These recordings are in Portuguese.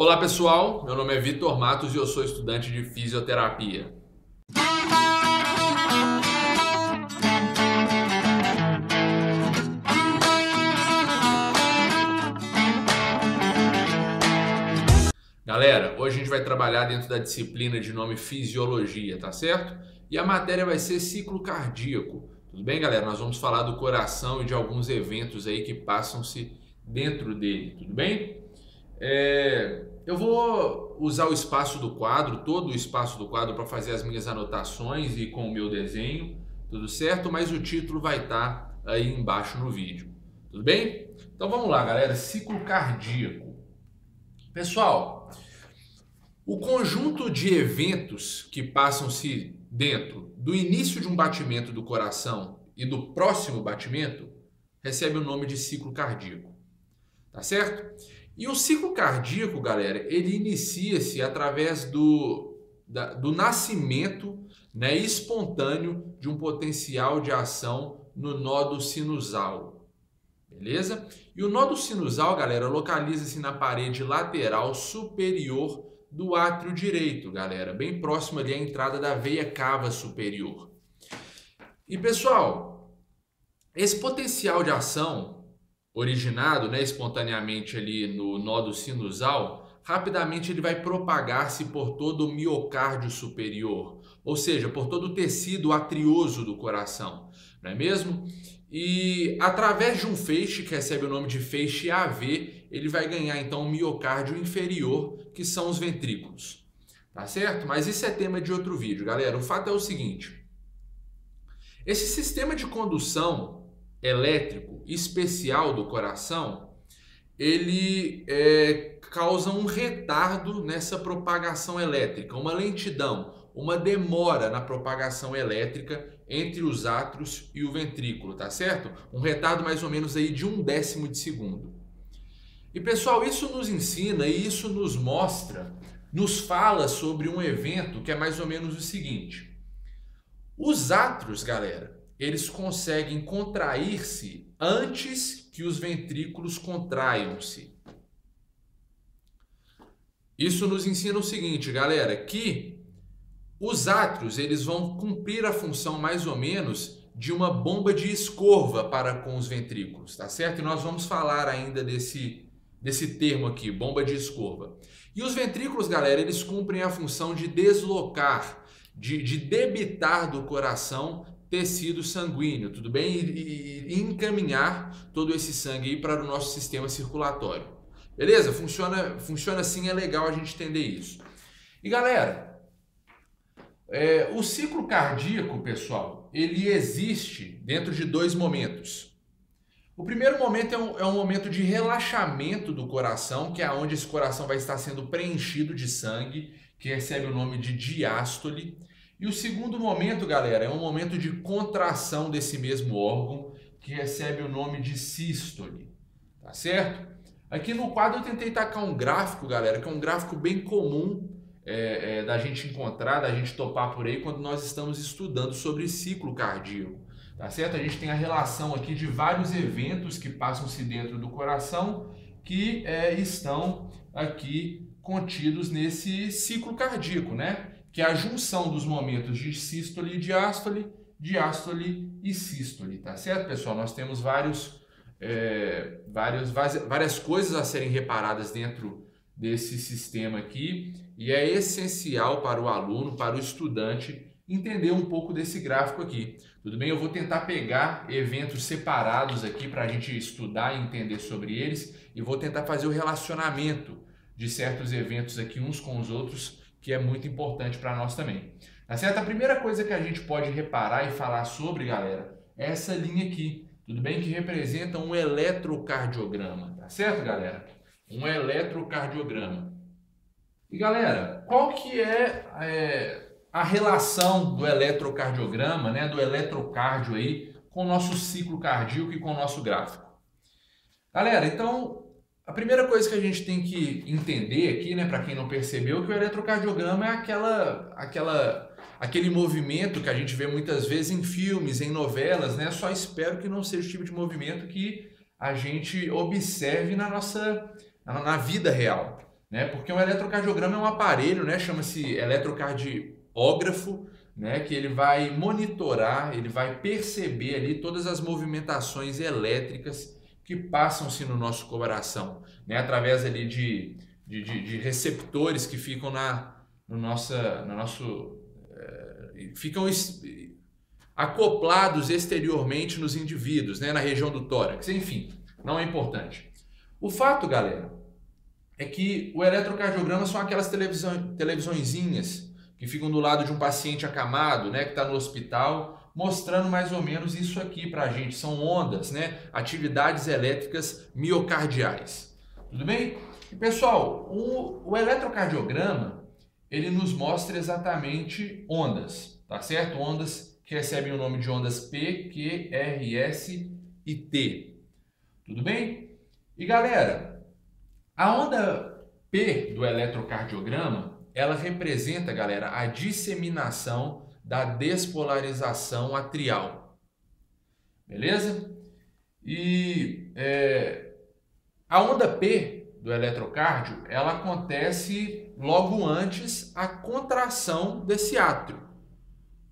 Olá pessoal, meu nome é Vitor Matos e eu sou estudante de fisioterapia. Galera, hoje a gente vai trabalhar dentro da disciplina de nome Fisiologia, tá certo? E a matéria vai ser ciclo cardíaco. Tudo bem, galera? Nós vamos falar do coração e de alguns eventos aí que passam-se dentro dele, tudo bem? Eu vou usar o espaço do quadro, todo o espaço do quadro para fazer as minhas anotações e com o meu desenho, tudo certo? Mas o título vai estar aí embaixo no vídeo, tudo bem? Então vamos lá, galera, ciclo cardíaco. Pessoal, o conjunto de eventos que passam-se dentro do início de um batimento do coração e do próximo batimento recebe o nome de ciclo cardíaco, tá certo? E o ciclo cardíaco, galera, ele inicia-se através do nascimento, né, espontâneo de um potencial de ação no nódo sinusal, beleza? E o nódo sinusal, galera, localiza-se na parede lateral superior do átrio direito, galera, bem próximo ali à entrada da veia cava superior. E pessoal, esse potencial de ação originado, né, espontaneamente ali no nódo sinusal, rapidamente ele vai propagar-se por todo o miocárdio superior, ou seja, por todo o tecido atrioso do coração, não é mesmo? E através de um feixe que recebe o nome de feixe AV, ele vai ganhar então o miocárdio inferior, que são os ventrículos, tá certo? Mas isso é tema de outro vídeo, galera. O fato é o seguinte: esse sistema de condução elétrico especial do coração, ele causa um retardo nessa propagação elétrica, uma lentidão, uma demora na propagação elétrica entre os átrios e o ventrículo, tá certo? Um retardo mais ou menos aí de 1/10 de segundo. E pessoal, isso nos ensina e isso nos mostra, nos fala sobre um evento que é mais ou menos o seguinte: os átrios, galera, eles conseguem contrair-se antes que os ventrículos contraiam-se. Isso nos ensina o seguinte, galera, que os átrios eles vão cumprir a função mais ou menos de uma bomba de escova para com os ventrículos, tá certo? E nós vamos falar ainda desse termo aqui, bomba de escova. E os ventrículos, galera, eles cumprem a função de deslocar, de debitar do coração tecido sanguíneo, tudo bem? E encaminhar todo esse sangue aí para o nosso sistema circulatório. Beleza? Funciona assim, é legal a gente entender isso. E galera, o ciclo cardíaco, pessoal, ele existe dentro de dois momentos. O primeiro momento é um momento de relaxamento do coração, que é onde esse coração vai estar sendo preenchido de sangue, que recebe o nome de diástole. E o segundo momento, galera, é um momento de contração desse mesmo órgão, que recebe o nome de sístole, tá certo? Aqui no quadro eu tentei tacar um gráfico, galera, que é um gráfico bem comum da gente encontrar, da gente topar por aí quando nós estamos estudando sobre ciclo cardíaco, tá certo? A gente tem a relação aqui de vários eventos que passam-se dentro do coração que estão aqui contidos nesse ciclo cardíaco, né? Que é a junção dos momentos de sístole e diástole, diástole e sístole, tá certo, pessoal? Nós temos várias coisas a serem reparadas dentro desse sistema aqui e é essencial para o aluno, para o estudante, entender um pouco desse gráfico aqui. Tudo bem? Eu vou tentar pegar eventos separados aqui para a gente estudar e entender sobre eles e vou tentar fazer o relacionamento de certos eventos aqui uns com os outros, que é muito importante para nós também. Tá certo? A primeira coisa que a gente pode reparar e falar sobre, galera, é essa linha aqui, tudo bem? Que representa um eletrocardiograma, tá certo, galera? Um eletrocardiograma. E, galera, qual que é a relação do eletrocardiograma, né, do eletrocardio aí, com o nosso ciclo cardíaco e com o nosso gráfico? Galera, então, a primeira coisa que a gente tem que entender aqui, né, para quem não percebeu, que o eletrocardiograma é aquele movimento que a gente vê muitas vezes em filmes, em novelas, né? Só espero que não seja o tipo de movimento que a gente observe na vida real, né? Porque um eletrocardiograma é um aparelho, né? Chama-se eletrocardiógrafo, né? Que ele vai monitorar, ele vai perceber ali todas as movimentações elétricas que passam-se no nosso coração, né? Através ali de receptores que ficam ficam acoplados exteriormente nos indivíduos, né? Na região do tórax, enfim, não é importante. O fato, galera, é que o eletrocardiograma são aquelas televisõezinhas que ficam do lado de um paciente acamado, né, que está no hospital, mostrando mais ou menos isso aqui para a gente. São ondas, né, atividades elétricas miocardiais. Tudo bem? E, pessoal, o eletrocardiograma, ele nos mostra exatamente ondas, tá certo? Ondas que recebem o nome de ondas P, Q, R, S e T. Tudo bem? E, galera, a onda P do eletrocardiograma, ela representa, galera, a disseminação da despolarização atrial. Beleza? E a onda P do eletrocárdio, ela acontece logo antes a contração desse átrio.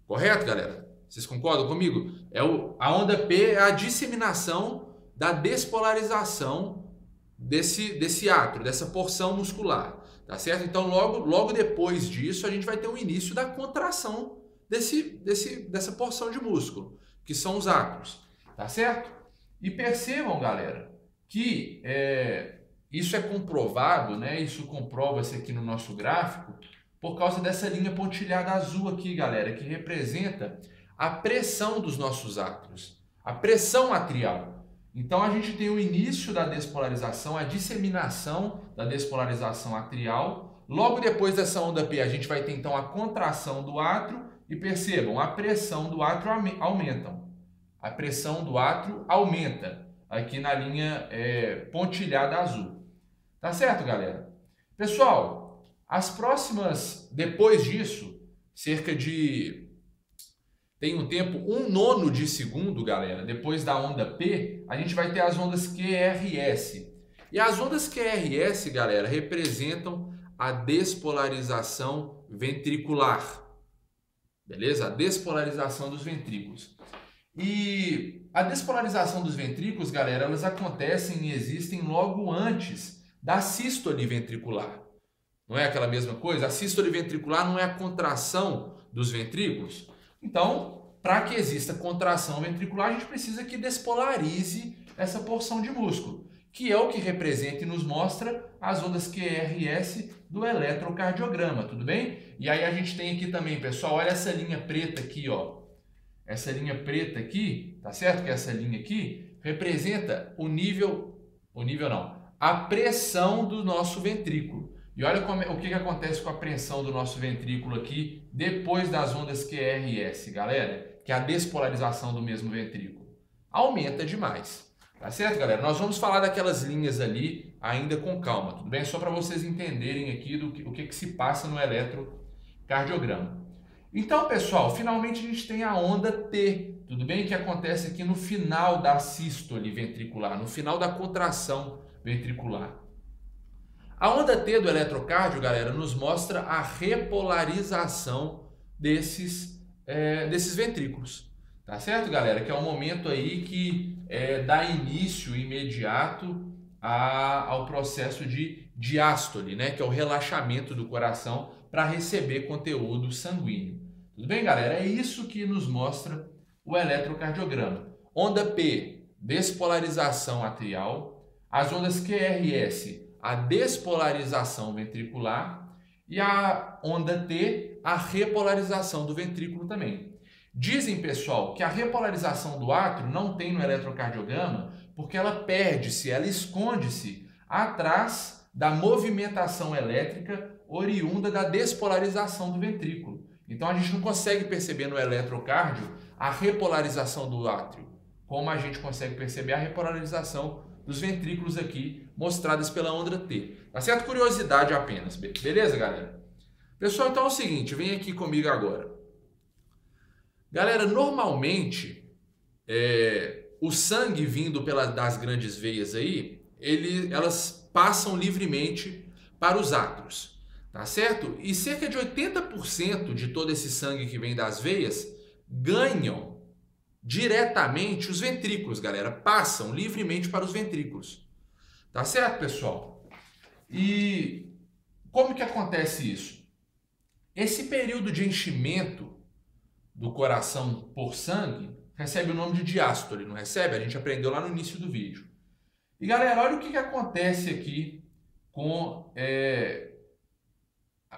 Correto, galera? Vocês concordam comigo? A onda P é a disseminação da despolarização desse átrio, dessa porção muscular, tá certo? Então, logo depois disso, a gente vai ter o início da contração dessa porção de músculo, que são os átrios, tá certo? E percebam, galera, que isso é comprovado, né? Isso comprova-se aqui no nosso gráfico, por causa dessa linha pontilhada azul aqui, galera, que representa a pressão dos nossos átrios, a pressão atrial. Então, a gente tem o início da despolarização, a disseminação da despolarização atrial. Logo depois dessa onda P, a gente vai ter, então, a contração do átrio. E percebam, a pressão do átrio aumenta. A pressão do átrio aumenta, aqui na linha pontilhada azul. Tá certo, galera? Pessoal, depois disso, tem um tempo, 1/9 de segundo, galera, depois da onda P, a gente vai ter as ondas QRS. E as ondas QRS, galera, representam a despolarização ventricular. Beleza? A despolarização dos ventrículos. E a despolarização dos ventrículos, galera, elas acontecem e existem logo antes da sístole ventricular. Não é aquela mesma coisa? A sístole ventricular não é a contração dos ventrículos? Então, para que exista contração ventricular, a gente precisa que despolarize essa porção de músculo, que é o que representa e nos mostra as ondas QRS do eletrocardiograma, tudo bem? E aí a gente tem aqui também, pessoal, olha essa linha preta aqui, ó. Essa linha preta aqui, tá certo? Que essa linha aqui representa a pressão do nosso ventrículo. E olha o que acontece com a pressão do nosso ventrículo aqui depois das ondas QRS, galera, que é a despolarização do mesmo ventrículo. Aumenta demais, tá certo, galera? Nós vamos falar daquelas linhas ali ainda com calma, tudo bem? Só para vocês entenderem aqui o que se passa no eletrocardiograma. Então, pessoal, finalmente a gente tem a onda T, tudo bem? Que acontece aqui no final da sístole ventricular, no final da contração ventricular. A onda T do eletrocárdio, galera, nos mostra a repolarização desses ventrículos. Tá certo, galera? Que é um momento aí que dá início imediato ao processo de diástole, né? Que é o relaxamento do coração para receber conteúdo sanguíneo. Tudo bem, galera? É isso que nos mostra o eletrocardiograma. Onda P, despolarização atrial. As ondas QRS, a despolarização ventricular, e a onda T, a repolarização do ventrículo também. Dizem, pessoal, que a repolarização do átrio não tem no eletrocardiograma porque ela perde-se, ela esconde-se atrás da movimentação elétrica oriunda da despolarização do ventrículo. Então a gente não consegue perceber no eletrocárdio a repolarização do átrio, como a gente consegue perceber a repolarização dos ventrículos aqui, mostradas pela onda T. Tá certo? Curiosidade apenas. Beleza, galera? Pessoal, então é o seguinte, vem aqui comigo agora. Galera, normalmente, o sangue vindo das grandes veias aí, elas passam livremente para os átrios, tá certo? E cerca de 80% de todo esse sangue que vem das veias ganham diretamente os ventrículos, galera, passam livremente para os ventrículos. Tá certo, pessoal? E como que acontece isso? Esse período de enchimento do coração por sangue recebe o nome de diástole, não recebe? A gente aprendeu lá no início do vídeo. E galera, olha o que acontece aqui com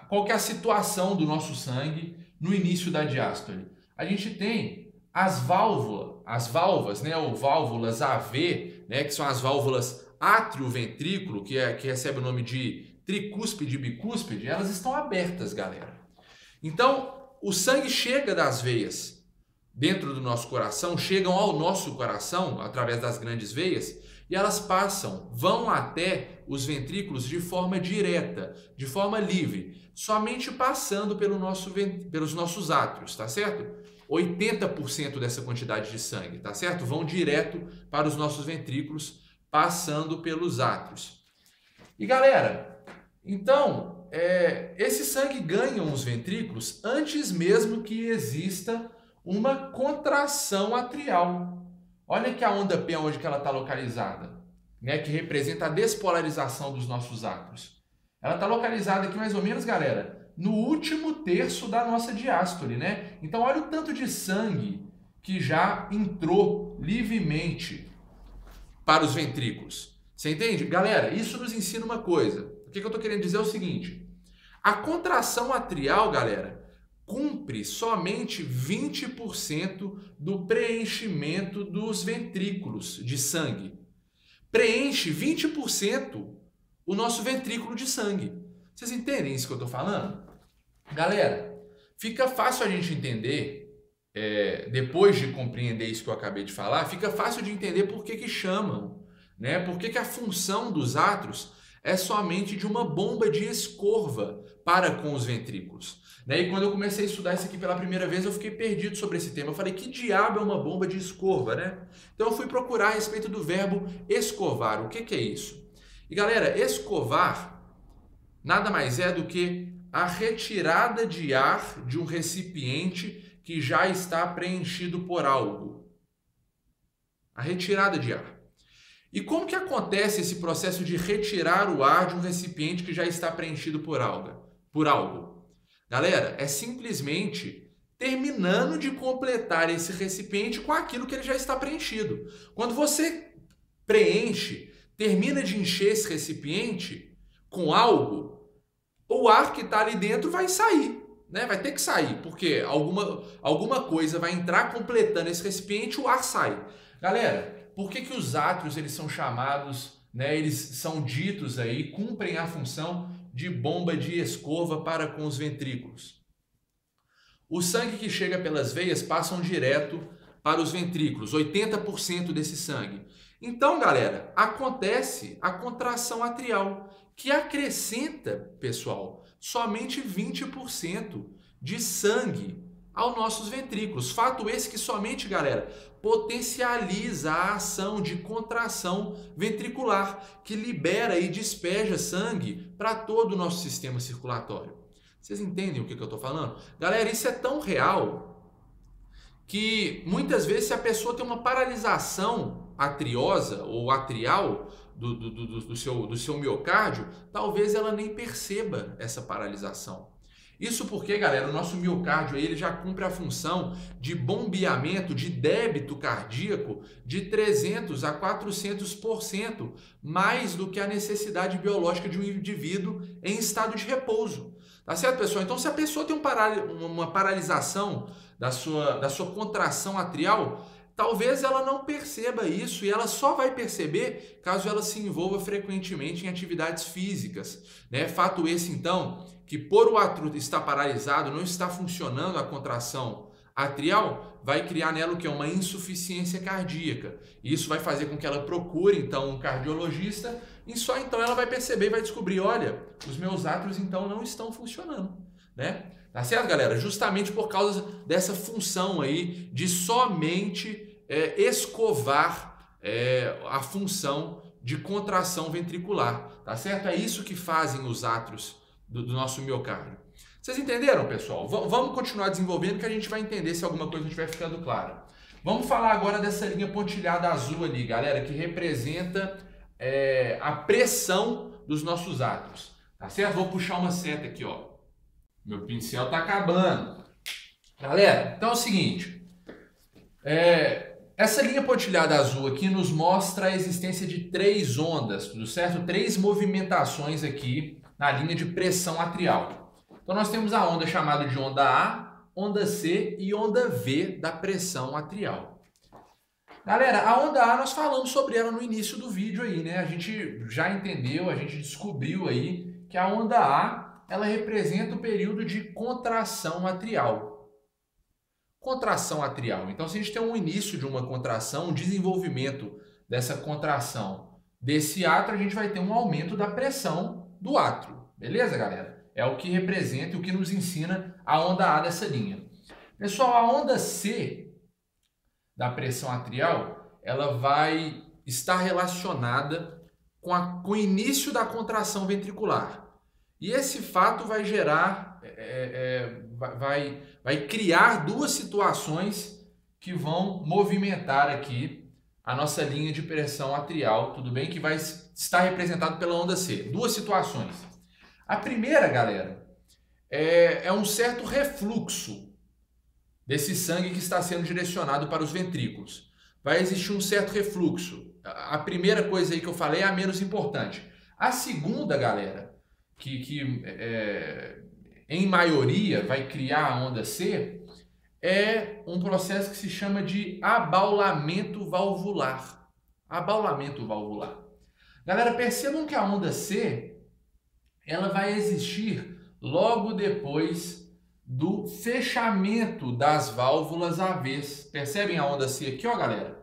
qual que é a situação do nosso sangue no início da diástole. A gente tem as válvulas, né, ou válvulas AV, né, que são as válvulas átrio-ventrículo, que recebe o nome de tricúspide e bicúspide, elas estão abertas, galera. Então, o sangue chega das veias dentro do nosso coração, chegam ao nosso coração através das grandes veias e elas vão até os ventrículos de forma direta, de forma livre, somente passando pelos nossos átrios, tá certo? 80% dessa quantidade de sangue, tá certo? Vão direto para os nossos ventrículos, passando pelos átrios. E galera, então, esse sangue ganha os ventrículos antes mesmo que exista uma contração atrial. Olha que a onda P onde que ela está localizada, né, que representa a despolarização dos nossos átrios. Ela está localizada aqui mais ou menos, galera, no último terço da nossa diástole, né? Então olha o tanto de sangue que já entrou livremente para os ventrículos. Você entende? Galera, isso nos ensina uma coisa. O que eu estou querendo dizer é o seguinte. A contração atrial, galera, cumpre somente 20% do preenchimento dos ventrículos de sangue. Preenche 20% o nosso ventrículo de sangue. Vocês entendem isso que eu estou falando? Galera, fica fácil a gente entender, depois de compreender isso que eu acabei de falar, fica fácil de entender por que chamam, né? Por que a função dos átrios é somente de uma bomba de escorva para com os ventrículos. Né? E quando eu comecei a estudar isso aqui pela primeira vez, eu fiquei perdido sobre esse tema. Eu falei, que diabo é uma bomba de escorva, né? Então eu fui procurar a respeito do verbo escovar. O que é isso? E galera, escovar nada mais é do que a retirada de ar de um recipiente que já está preenchido por algo. A retirada de ar. E como que acontece esse processo de retirar o ar de um recipiente que já está preenchido por algo? Galera, é simplesmente terminando de completar esse recipiente com aquilo que ele já está preenchido. Quando você preenche, termina de encher esse recipiente com algo, o ar que está ali dentro vai sair, né? Vai ter que sair, porque alguma coisa vai entrar completando esse recipiente, o ar sai. Galera, por que os átrios eles são chamados, né? Eles são ditos aí, cumprem a função de bomba de escova para com os ventrículos? O sangue que chega pelas veias passam direto para os ventrículos, 80% desse sangue. Então, galera, acontece a contração atrial, que acrescenta, pessoal, somente 20% de sangue aos nossos ventrículos. Fato esse que somente, galera, potencializa a ação de contração ventricular, que libera e despeja sangue para todo o nosso sistema circulatório. Vocês entendem o que eu estou falando? Galera, isso é tão real que muitas vezes, se a pessoa tem uma paralisação atriosa ou atrial do seu miocárdio, talvez ela nem perceba essa paralisação. Isso porque, galera, o nosso miocárdio ele já cumpre a função de bombeamento, de débito cardíaco de 300 a 400% mais do que a necessidade biológica de um indivíduo em estado de repouso. Tá certo, pessoal? Então, se a pessoa tem uma paralisação da sua contração atrial, talvez ela não perceba isso e ela só vai perceber caso ela se envolva frequentemente em atividades físicas, né? Fato esse, então, que por o átrio estar paralisado, não está funcionando a contração atrial, vai criar nela o que é uma insuficiência cardíaca. E isso vai fazer com que ela procure, então, um cardiologista e só então ela vai perceber e vai descobrir, olha, os meus átrios, então, não estão funcionando, né? Tá certo, galera? Justamente por causa dessa função aí de somente escovar a função de contração ventricular, tá certo? É isso que fazem os átrios do nosso miocárdio. Vocês entenderam, pessoal? Vamos continuar desenvolvendo que a gente vai entender se alguma coisa estiver ficando clara. Vamos falar agora dessa linha pontilhada azul ali, galera, que representa a pressão dos nossos átrios, tá certo? Vou puxar uma seta aqui, ó. Meu pincel tá acabando. Galera, então é o seguinte, essa linha pontilhada azul aqui nos mostra a existência de 3 ondas, tudo certo? 3 movimentações aqui na linha de pressão atrial. Então nós temos a onda chamada de onda A, onda C e onda V da pressão atrial. Galera, a onda A nós falamos sobre ela no início do vídeo aí, né? A gente já entendeu, a gente descobriu aí que a onda A, ela representa o período de contração atrial. Contração atrial. Então, se a gente tem um início de uma contração, um desenvolvimento dessa contração desse átrio, a gente vai ter um aumento da pressão do átrio. Beleza, galera? É o que representa e o que nos ensina a onda A dessa linha. Pessoal, a onda C da pressão atrial, ela vai estar relacionada com o início da contração ventricular. E esse fato vai gerar, vai criar 2 situações que vão movimentar aqui a nossa linha de pressão atrial, tudo bem? Que vai estar representado pela onda C. 2 situações. A primeira, galera, é um certo refluxo desse sangue que está sendo direcionado para os ventrículos. Vai existir um certo refluxo. A primeira coisa aí que eu falei é a menos importante. A segunda, galera, que em maioria vai criar a onda C, é um processo que se chama de abaulamento valvular. Abaulamento valvular. Galera, percebam que a onda C, ela vai existir logo depois do fechamento das válvulas AVs. Percebem a onda C aqui, ó, galera?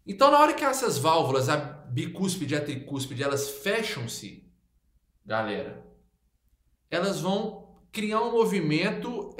Então, na hora que essas válvulas, a bicúspide e a tricúspide, elas fecham-se, galera, elas vão criar um movimento,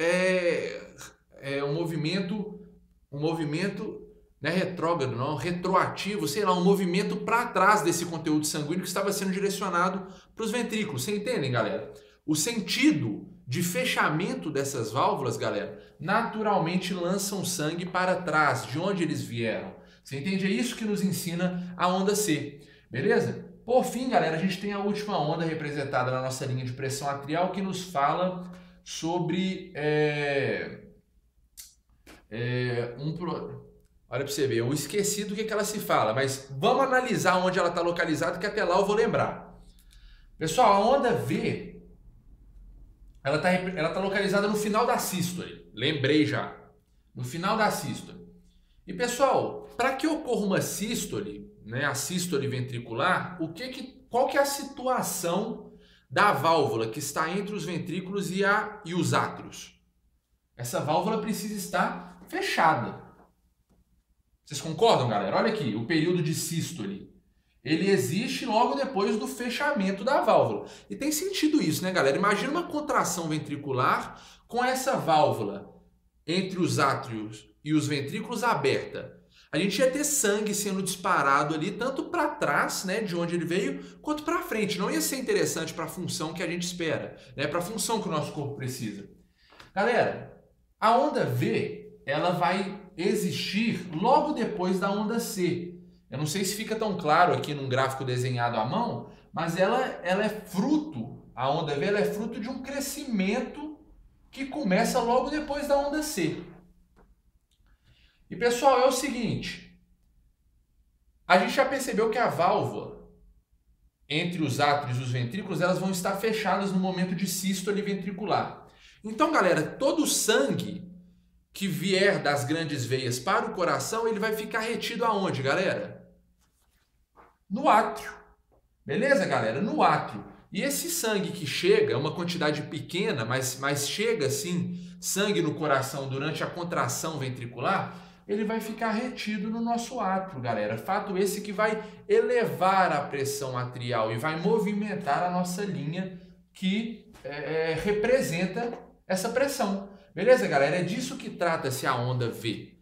um movimento não é retrógrado, não, retroativo, sei lá, um movimento para trás desse conteúdo sanguíneo que estava sendo direcionado para os ventrículos. Vocês entendem, galera? O sentido de fechamento dessas válvulas, galera, naturalmente lançam sangue para trás, de onde eles vieram. Você entende? É isso que nos ensina a onda C, beleza? Por fim, galera, a gente tem a última onda representada na nossa linha de pressão atrial que nos fala sobre olha para você ver, eu esqueci do que ela se fala, mas vamos analisar onde ela está localizada, que até lá eu vou lembrar. Pessoal, a onda V, ela tá localizada no final da sístole. Lembrei já. No final da sístole. E pessoal, para que ocorra uma sístole, né, a sístole ventricular, qual que é a situação da válvula que está entre os ventrículos e os átrios? Essa válvula precisa estar fechada. Vocês concordam, galera? Olha aqui, o período de sístole. Ele existe logo depois do fechamento da válvula. E tem sentido isso, né, galera? Imagina uma contração ventricular com essa válvula entre os átrios e os ventrículos aberta. A gente ia ter sangue sendo disparado ali, tanto para trás, né, de onde ele veio, quanto para frente. Não ia ser interessante para a função que a gente espera, né, para a função que o nosso corpo precisa. Galera, a onda V, ela vai existir logo depois da onda C. Eu não sei se fica tão claro aqui num gráfico desenhado à mão, mas ela é fruto, a onda V ela é fruto de um crescimento que começa logo depois da onda C. E pessoal, é o seguinte, a gente já percebeu que a válvula entre os átrios e os ventrículos, elas vão estar fechadas no momento de sístole ventricular. Então, galera, todo o sangue que vier das grandes veias para o coração, ele vai ficar retido aonde, galera? No átrio. Beleza, galera? No átrio. E esse sangue que chega, uma quantidade pequena, mas chega sim, sangue no coração durante a contração ventricular, ele vai ficar retido no nosso átrio, galera. Fato esse que vai elevar a pressão atrial e vai movimentar a nossa linha que representa essa pressão. Beleza, galera? É disso que trata-se a onda V.